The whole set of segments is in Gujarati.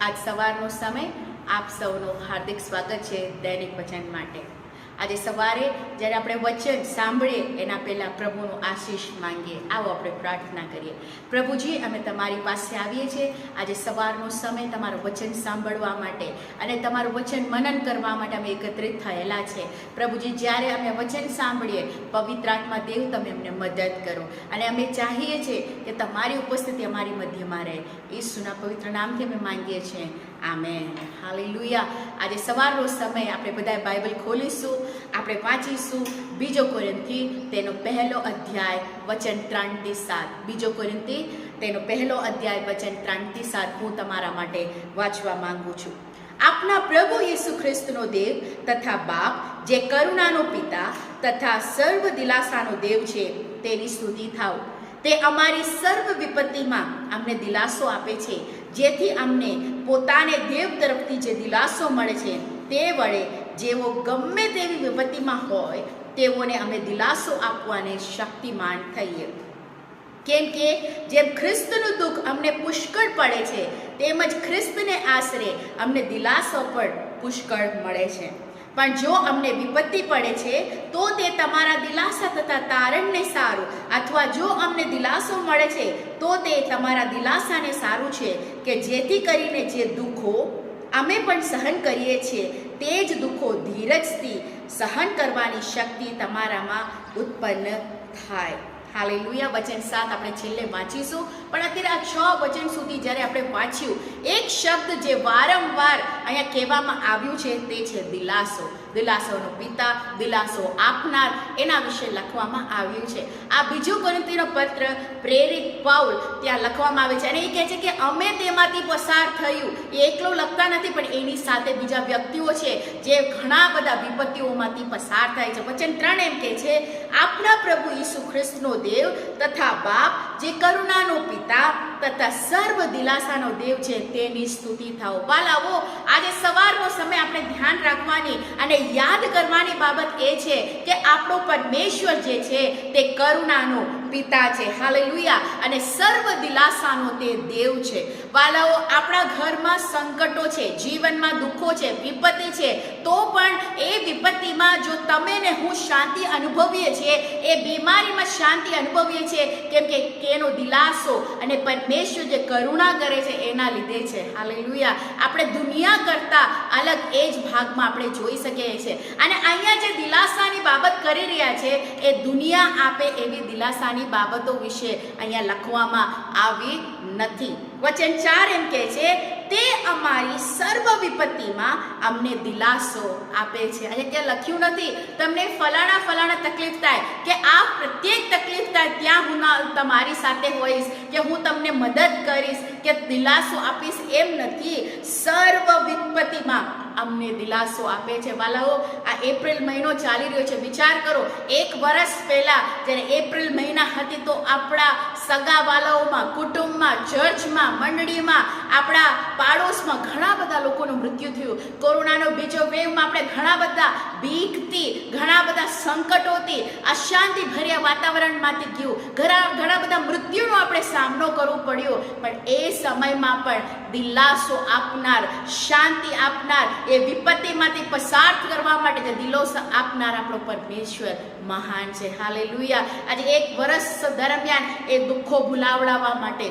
આજ સવારનો સમય આપ સૌનું હાર્દિક સ્વાગત છે દૈનિક વચન માટે। આજે સવારે જ્યારે આપણે વચન સાંભળીએ એના પહેલાં પ્રભુનો આશીષ માંગીએ। આવો આપણે પ્રાર્થના કરીએ। પ્રભુજી, અમે તમારી પાસે આવીએ છીએ આજે સવારનો સમય તમારું વચન સાંભળવા માટે અને તમારું વચન મનન કરવા માટે અમે એકત્રિત થયેલા છે। પ્રભુજી, જ્યારે અમે વચન સાંભળીએ પવિત્ર આત્મા દેવ તમે અમને મદદ કરો અને અમે ચાહીએ છીએ કે તમારી ઉપસ્થિતિ અમારી મધ્યમાં રહે। ઈસુના પવિત્ર નામથી અમે માંગીએ છીએ, આમેન, હાલેલુયા। આજે સવારનો સમય આપણે બધા બાઇબલ ખોલીશું, આપણે વાંચીશું 2 કોરિન્થી તેનો 1લો અધ્યાય વચન 3-7। 2 કોરિન્થી તેનો 1લો અધ્યાય વચન 3-7 હું તમારા માટે વાંચવા માંગુ છું। આપના પ્રભુ ઈસુ ખ્રિસ્તનો દેવ તથા બાપ, જે કરુણાનો પિતા તથા સર્વ દિલાસાનો દેવ છે, તેની સ્તુતિ થાવ। તે અમારી સર્વ વિપત્તિમાં અમને દિલાસો આપે છે, જેથી અમને પોતાને દેવ તરફથી જે દિલાસો મળે છે તે વડે જેઓ ગમે તેવી વિપત્તિમાં હોય તેઓને અમે દિલાસો આપવાને શક્તિમાન થઈએ। કેમ કે જેમ ખ્રિસ્તનું દુઃખ અમને પુષ્કળ પડે છે, તેમજ ખ્રિસ્તને આશરે અમને દિલાસો પણ પુષ્કળ મળે છે। પણ જો અમને વિપત્તિ પડે છે તો તે તમારા દિલાસા તથા તારણને સારું, અથવા જો અમને દિલાસો મળે છે તો તે તમારા દિલાસાને સારું છે, કે જેથી કરીને જે દુઃખો અમે પણ સહન કરીએ છીએ તે જ દુઃખો ધીરજથી સહન કરવાની શક્તિ તમારામાં ઉત્પન્ન થાય। હાલેલુયા। વચન 7 આપણે છેલ્લે વાંચીશું, પણ અત્યારે આ 6 વચન સુધી જ્યારે આપણે વાંચ્યું, એક શબ્દ જે વારંવાર અહીંયા કહેવામાં આવ્યું છે તે છે દિલાસો। દિલાસોનો પિતા, દિલાસો આપનાર, એના વિશે લખવામાં આવ્યું છે। આ 2 કોરિન્થીનો પત્ર પ્રેરિત પાઉલ ત્યાં લખવામાં આવે છે અને એ કહે છે કે અમે તેમાંથી પસાર થયું। એ એકલો લખતા નથી, પણ એની સાથે બીજા વ્યક્તિઓ છે જે ઘણા બધા વિપત્તિઓમાંથી પસાર થાય છે। વચન 3 એમ કહે છે, આપના પ્રભુ ઈસુ ખ્રિસ્તનો દેવ તથા બાપ, જે કરુણાનો પિતા તથા સર્વ દિલાસાનો દેવ છે, તેની સ્તુતિ થાઓ। વાલાઓ, આજે સવારનો સમય આપણે ધ્યાન રાખવાની અને યાદ કરવાની બાબત એ છે કે આપણો પરમેશ્વર જે છે તે કરુણાનો પિતા છે, હાલેલુયા, અને સર્વ દિલાસાનો તે દેવ છે। વાલાઓ, આપણા ઘરમાં સંકટો છે, જીવનમાં દુઃખો છે, વિપત્તિ છે, તો પણ એ વિપત્તિમાં જો તમે ને હું શાંતિ અનુભવીએ છીએ, એ બીમારીમાં શાંતિ અનુભવીએ છીએ, કેમ કે એનો દિલાસો અને પરમેશ્વર જે કરુણા કરે છે એના લીધે છે, હાલેલુયા। આપણે દુનિયા કરતાં અલગ એ જ ભાગમાં આપણે જોઈ શકીએ છીએ। અને અહીંયા જે દિલાસાની બાબત કરી રહ્યા છે એ દુનિયા આપે એવી દિલાસાની બાબતો વિશે અહીંયા લખવામાં આવી નથી। વચન 4 એમ કહે છે, તે અમારી સર્વ વિપત્તિમાં અમને દિલાસો આપે છે। અહીંયા ક્યાં લખ્યું નથી તમને ફલાણા તકલીફ થાય કે આ પ્રત્યેક તકલીફ થાય ત્યાં હું તમારી સાથે હોઈશ, કે હું તમને મદદ કરીશ, કે દિલાસો આપીશ, એમ નથી। સર્વ વિપત્તિમાં અમને દિલાસો આપે છે। વાલાઓ, આ એપ્રિલ મહિનો ચાલી રહ્યો છે, વિચાર કરો 1 વર્ષ પહેલા જ્યારે એપ્રિલ મહિના હતી તો આપણા સગા વાલાઓમાં, કુટુંબમાં, ચર્ચમાં, મંડળીમાં, આપણા પાડોશમાં ઘણા બધા લોકોનું મૃત્યુ થયું। કોરોનાનો બીજો વેવમાં આપણે ઘણા બધા બીકથી, ઘણા બધા સંકટોથી, અશાંતિ ભર્યા વાતાવરણમાંથી ગયું, ઘણા બધા મૃત્યુનો આપણે સામનો કરવો પડ્યો, પણ એ સમયમાં પણ દિલાસો આપનાર, શાંતિ આપનાર, એ વિપત્તિમાંથી પસાર કરવા માટે જે દિલાસો આપનાર આપણો પરમેશ્વર મહાન છે, હાલેલુયા। આજે 1 વર્ષ દરમિયાન એ દુઃખો ભૂલાવડાવવા માટે,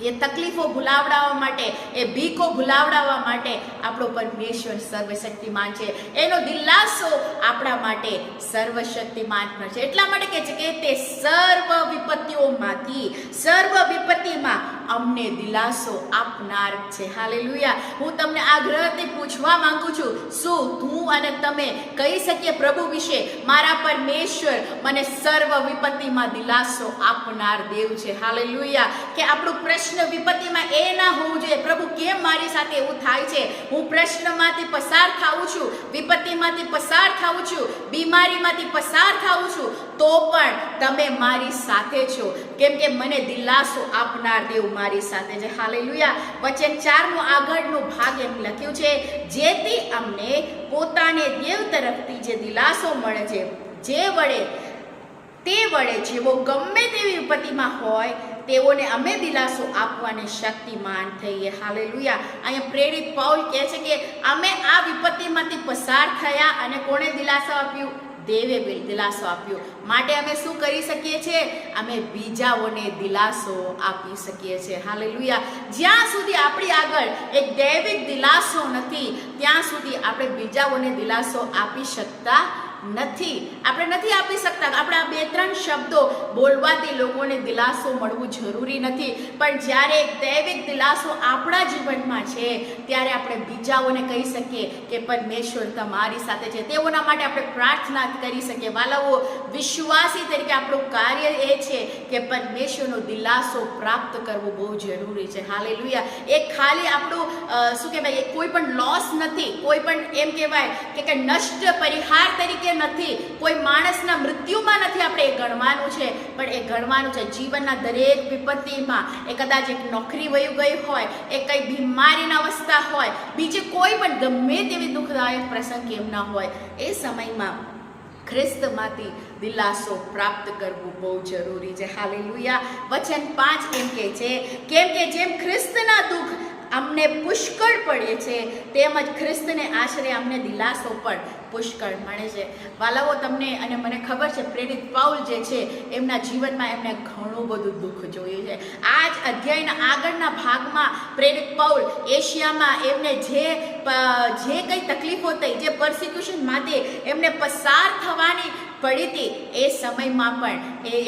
એ તકલીફો ભૂલાવડાવવા માટે, એ બીકો ભૂલાવડાવવા માટે આપણો પરમેશ્વર સર્વશક્તિમાન છે। એનો દિલાસો આપણા માટે સર્વશક્તિમાન પણ છે। એટલા માટે કહે છે કે તે સર્વ વિપત્તિઓમાંથી, સર્વ વિપત્તિમાં અમને દિલાસો આપનાર છે, હાલેલુયા। હું તમને આગ્રહથી પૂછવા માંગુ છું, શું હું અને તમે કહી શકીએ પ્રભુ વિશે, મારા પરમેશ્વર મને સર્વ વિપત્તિમાં દિલાસો આપનાર દેવ છે, હાલેલુયા? કે આપણું પ્રશ્ન વિપત્તિમાં એ ના હોવું જોઈએ, પ્રભુ કેમ મારી સાથે એવું થાય છે, હું પ્રશ્નમાંથી પસાર થાઉં છું, વિપત્તિમાંથી પસાર થાઉં છું, બીમારીમાંથી પસાર થાઉં છું, તો પણ તમે મારી સાથે છો, કેમ કે મને દિલાસો આપનાર દેવ મારી સાથે છે, હાલેલુયા। વચન 4 નો આગળનો ભાગ એમ લખ્યું છે, જેથી અમને પોતાને દેવ તરફથી જે દિલાસો મળે છે, તે વડે જેવો ગમે તેવી વિપત્તિમાં હોય તેઓને અમે દિલાસો આપવાને શક્તિમાન થઈએ. હાલેલુયા. અહીંયા પ્રેરિત પૌલ કહે છે કે અમે આ વિપત્તિમાંથી પસાર થયા અને કોણે દિલાસો આપ્યું? દેવે દિલાસો આપ્યો. માટે અમે શું કરી શકીએ છીએ? અમે બીજાઓને દિલાસો આપી શકીએ છીએ. હાલેલુયા. જ્યાં સુધી આપણી આગળ એક દૈવિક દિલાસો નથી ત્યાં સુધી આપણે બીજાઓને દિલાસો આપી શકતા નથી. આપણે નથી આપી શકતા. આપણા 2-3 શબ્દો બોલવાથી લોકોને દિલાસો મળવું જરૂરી નથી, પણ જ્યારે એક દૈવિક દિલાસો આપણા જીવનમાં છે ત્યારે આપણે બીજાઓને કહી શકીએ કે પરમેશ્વર તમારી સાથે છે. તેઓના માટે આપણે પ્રાર્થના કરી શકીએ. વાલાઓ, વિશ્વાસી તરીકે આપણું કાર્ય એ છે કે પરમેશ્વરનો દિલાસો પ્રાપ્ત કરવો બહુ જરૂરી છે. હાલેલુયા. એ ખાલી આપણું શું કહેવાય, કોઈ પણ લોસ નથી, કોઈ પણ એમ કહેવાય કે નષ્ટ પરિહાર તરીકે નથી, કોઈ માણસના મૃત્યુમાં નથી આપણે એ ગણવાનું છે, પણ એ ગણવાનું છે જીવનના દરેક વિપત્તિમાં. એ કદાચ એક નોકરી વયું ગઈ હોય, એ કઈ બીમારીના અવસ્થા હોય, બીજી કોઈ પણ ગમે તેવી દુઃખદાયક પ્રસંગ કેમ ના હોય, એ સમયમાં ખ્રિસ્તમાંથી દિલાસો પ્રાપ્ત કરવું બહુ જરૂરી છે. હાલેલુયા. વચન 5 એમ કહે છે, કેમ કે જેમ ખ્રિસ્તના દુઃખ અમને પુષ્કળ પડે છે તેમજ ખ્રિસ્તને આશરે અમને દિલાસો પણ પુષ્કળ મળે છે. વાલાઓ, તમને અને મને ખબર છે પ્રેરિત પૌલ જે છે એમના જીવનમાં એમને ઘણું બધું દુઃખ જોયું છે. આ જ અધ્યાયના આગળના ભાગમાં પ્રેરિત પૌલ એશિયામાં એમને જે કંઈ તકલીફો થઈ, જે પરસિક્યુશન માટે એમને પસાર થવાની પડી હતી, એ સમયમાં પણ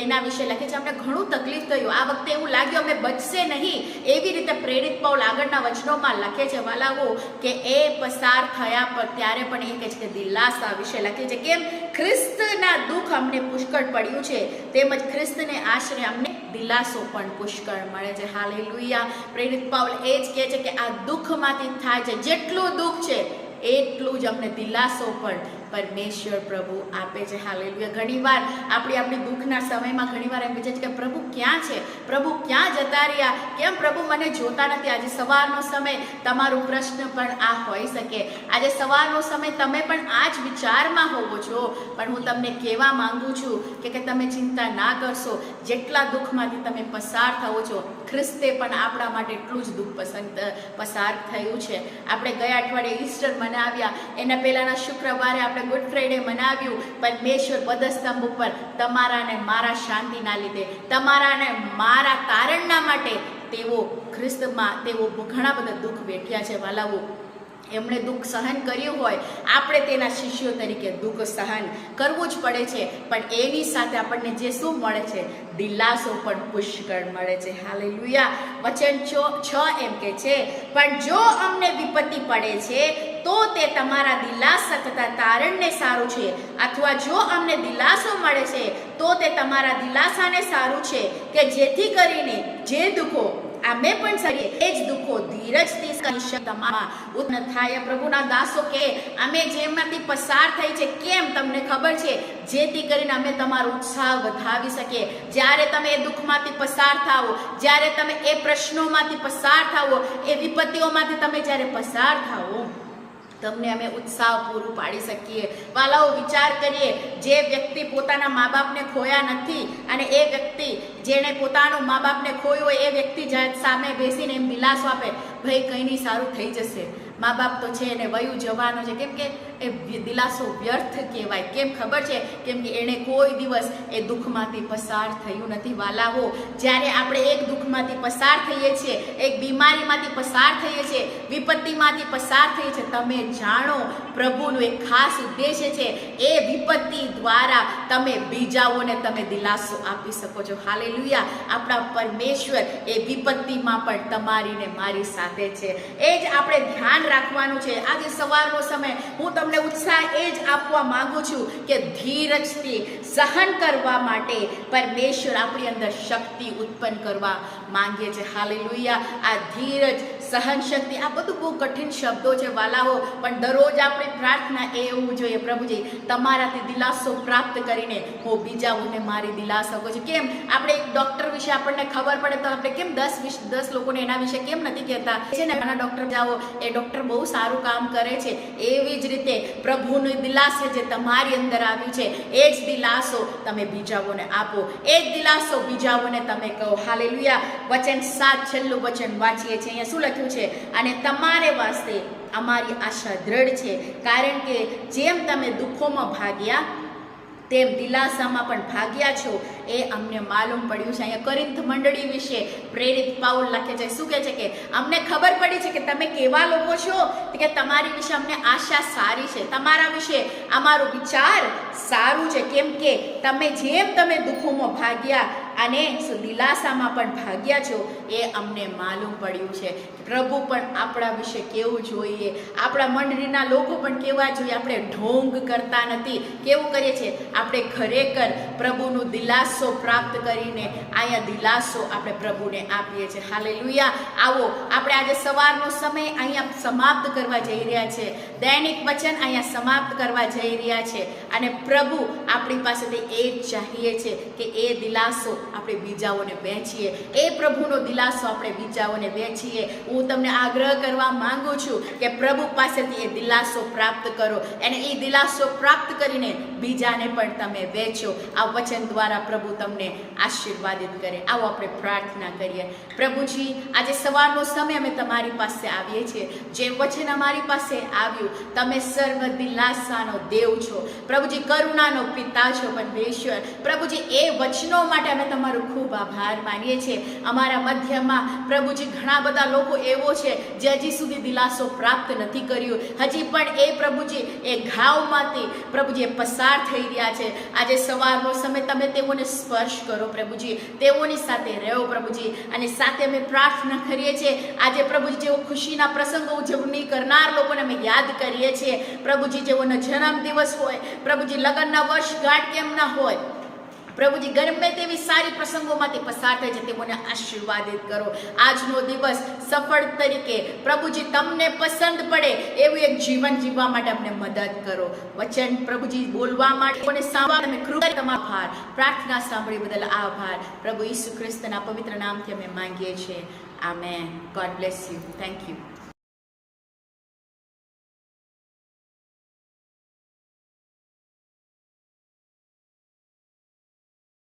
એના વિશે લખે છે અમને ઘણું તકલીફ થયું, આ વખતે એવું લાગ્યું અમે બચશે નહીં. એવી રીતે પ્રેરિત પૌલ આગળના વચનોમાં લખે છે વાલાઓ કે એ પસાર થયા પર ત્યારે પણ એ કહે છે કે દિલાસા વિશે લખે છે. કેમ? ખ્રિસ્તના દુઃખ અમને પુષ્કળ પડ્યું છે તેમજ ખ્રિસ્તને આશરે અમને દિલાસો પણ પુષ્કળ મળે છે. હાલેલુયા. પ્રેરિત પૌલ એ જ કહે છે કે આ દુઃખમાંથી થાય છે, જેટલું દુઃખ છે એટલું જ અમને દિલાસો પણ પરમેશ્વર પ્રભુ આપે છે. હાલેલુયા. ઘણીવાર આપણી દુઃખના સમયમાં ઘણીવાર એમ વિચારે છે કે પ્રભુ ક્યાં છે, પ્રભુ ક્યાં જતા રહ્યા, કેમ પ્રભુ મને જોતા નથી. આજે સવારનો સમય તમારો પ્રશ્ન પણ આ હોઈ શકે. આજે સવારનો સમય તમે પણ આ જ વિચારમાં હોવો છો, પણ હું તમને કહેવા માંગુ છું કે તમે ચિંતા ના કરશો. જેટલા દુઃખમાંથી તમે પસાર થાઓ છો, ખ્રિસ્તે પણ આપણા માટે એટલું જ દુઃખ પસાર થયું છે. આપણે ગયા અઠવાડિયે ઈસ્ટર મનાવ્યા, એના પહેલાના શુક્રવારે આપણે ગુડ ફ્રાઈડે મનાવ્યું. પરમેશ્વર પદસ્તંભ ઉપર તમારા ને મારા શાંતિના લીધે, તમારા ને મારા તારણના માટે તેઓ ખ્રિસ્તમાં તેઓ ઘણા બધા દુઃખ વેઠ્યા છે. વાલાઓ, એમણે દુઃખ સહન કર્યું હોય, આપણે તેના શિષ્યો તરીકે દુઃખ સહન કરવું જ પડે છે, પણ એની સાથે આપણને જે શું મળે છે? દિલાસો પણ પુષ્કળ મળે છે. હાલેલુયા. વચન 6 એમ કે છે, પણ જો અમને વિપત્તિ પડે છે તો તે તમારા દિલાસા તથા તારણને સારું છે, અથવા જો અમને દિલાસો મળે છે તો તે તમારા દિલાસાને સારું છે, કે જેથી કરીને જે દુઃખો અમે પણ સહીએ એ જ દુઃખો ધીરજથી તમારા ઉત્પન્ન થાય. પ્રભુના દાસો કે અમે જેમાંથી પસાર થઈ છે, કેમ? તમને ખબર છે, જેથી કરીને અમે તમારો ઉત્સાહ વધાવી શકીએ. જ્યારે તમે એ દુઃખમાંથી પસાર થાઓ, જ્યારે તમે એ પ્રશ્નોમાંથી પસાર થાઓ, એ વિપત્તિઓમાંથી તમે જ્યારે પસાર થાઓ, તમને અમે ઉત્સાહ પૂરું પાડી શકીએ. વાલાઓ, વિચાર કરીએ, જે વ્યક્તિ પોતાના મા બાપને ખોયા નથી અને એ વ્યક્તિ જેણે પોતાનું મા બાપને ખોયું હોય, એ વ્યક્તિ સામે બેસીને એમ દિલાસો આપે, ભાઈ કંઈ નહીં, સારું થઈ જશે. મા બાપ તો છે એને વયું જવાનું છે, કેમ કે એ દિલાસો વ્યર્થ કહેવાય. કેમ ખબર છે? કેમ કે એણે કોઈ દિવસ એ દુઃખમાંથી પસાર થયું નથી. વાલાઓ, જ્યારે આપણે એક દુઃખમાંથી પસાર થઈએ છીએ, એક બીમારીમાંથી પસાર થઈએ છીએ, વિપત્તિમાંથી પસાર થઈએ છીએ, તમે જાણો પ્રભુનું એક ખાસ ઉદ્દેશ્ય છે. એ વિપત્તિ દ્વારા તમે બીજાઓને તમે દિલાસો આપી શકો છો. હાલેલુયા. આપણા પરમેશ્વર એ વિપત્તિમાં પણ તમારી ને મારી સાથે છે. એ જ આપણે ધ્યાન રાખવાનું છે. આજે સવારનો સમય હું તમને ઉત્સાહ એ જ આપવા માંગુ છું કે ધીરજથી સહન કરવા માટે પરમેશ્વર આપણી અંદર શક્તિ ઉત્પન્ન કરવા માંગે છે. હાલેલુયા. આ ધીરજ, સહન શક્તિ, આ બધું બહુ કઠિન શબ્દો છે વાલાઓ, પણ દરરોજ આપણી પ્રાર્થના એ હોવું જોઈએ, પ્રભુજી તમારાથી દિલાસો પ્રાપ્ત કરીને હું બીજાઓને મારી દિલાસો આપું છું. કેમ? આપણે એક ડૉક્ટર વિશે આપણને ખબર પડે તો આપણે કેમ 10 લોકોને એના વિશે કેમ નથી કહેતા? છે ને, નાના ડૉક્ટર જાઓ, એ ડૉક્ટર ડૉક્ટર બહુ સારું કામ કરે છે, એવી જ રીતે પ્રભુની દિલાસો જે તમારી અંદર આવ્યું છે એ જ દિલાસો તમે બીજાઓને આપો, એ જ દિલાસો બીજાઓને તમે કહો. હાલેલુયા. વચન 7 છેલ્લું વચન વાંચીએ છીએ. અહીંયા શું લખ્યું છે? અને તમારે વાસ્તે અમારી આશા દ્રઢ છે, કારણ કે જેમ તમે દુઃખોમાં ભાગ્યા તેમ દિલાસામાં પણ ભાગ્યા છો, એ અમને માલુમ પડ્યું છે. અહીંયા કોરિન્થ મંડળી વિશે પ્રેરિત પાઉલ લખે છે. શું કહે છે? કે અમને ખબર પડી છે કે તમે કેવા લોકો છો, કે તમારી વિશે અમને આશા સારી છે, તમારા વિશે અમારો વિચાર સારું છે, કેમ કે તમે દુઃખોમાં ભાગ્યા અને દિલાસામાં પણ ભાગ્યા છો, એ અમને માલુમ પડ્યું છે. પ્રભુ પણ આપણા વિશે કેવું જોઈએ, આપણા મંડળીના લોકો પણ કેવા જોઈએ. આપણે ઢોંગ કરતા નથી. કેવું કરીએ છીએ? આપણે ખરેખર પ્રભુનું દિલાસો પ્રાપ્ત કરીને અહીંયા દિલાસો આપણે પ્રભુને આપીએ છીએ. હાલેલુયા. આવો આપણે આજે સવારનો સમય અહીંયા સમાપ્ત કરવા જઈ રહ્યા છે. દૈનિક વચન અહીંયા સમાપ્ત કરવા જઈ રહ્યા છે, અને પ્રભુ આપણી પાસેથી એ જ ચાહીએ છે કે એ દિલાસો આપણે બીજાઓને વહેંચીએ, એ પ્રભુનો દિલાસો આપણે બીજાઓને વહેંચીએ. હું તમને આગ્રહ કરવા માંગુ છું કે પ્રભુ પાસેથી એ દિલાસો પ્રાપ્ત કરો, અને એ દિલાસો પ્રાપ્ત કરીને બીજાને પણ તમે વહેંચો. આ વચન દ્વારા પ્રભુ તમને આશીર્વાદિત કરે. આવો આપણે પ્રાર્થના કરીએ. પ્રભુજી, આજે સવારનો સમય અમે તમારી પાસે આવીએ છીએ. જે વચન અમારી પાસે આવ્યું, તમે સર્વ દિલાસાનો દેવ છો પ્રભુજી, કરુણાનો પિતા છો પરમેશ્વર. પ્રભુજી, એ વચનો માટે અમે તમારો ખૂબ આભાર માનીએ છીએ. અમારા મધ્યમાં પ્રભુજી ઘણા બધા લોકો એવો છે જે હજી સુધી દિલાસો પ્રાપ્ત નથી કર્યું, હજી પણ એ પ્રભુજી એ ઘાવમાંથી પ્રભુજી પસાર થઈ રહ્યા છે. આજે સવારનો સમય તમે તેઓને સ્પર્શ કરો પ્રભુજી, તેઓની સાથે રહો પ્રભુજી. અને સાથે અમે પ્રાર્થના કરીએ છીએ આજે પ્રભુજી, જેઓ ખુશીના પ્રસંગો ઉજવણી કરનાર લોકોને અમે યાદ કરીએ છીએ પ્રભુજી, જેઓનો જન્મદિવસ હોય પ્રભુજી, લગ્નના વર્ષગાંઠ કેમ ના હોય પ્રભુજી, ગમે તેવી સારી પ્રસંગોમાંથી પસાર થાય છે, તેઓને આશીર્વાદિત કરો. આજનો દિવસ સફળ તરીકે પ્રભુજી તમને પસંદ પડે એવું એક જીવન જીવવા માટે અમને મદદ કરો. વચન પ્રભુજી બોલવા માટે સાંભળવા કૃપા તમારો આભાર. પ્રાર્થના સાંભળી બદલ આભાર પ્રભુ ઈસુ ખ્રિસ્તના પવિત્ર નામથી અમે માંગીએ છીએ. Amen. God bless you. Thank you.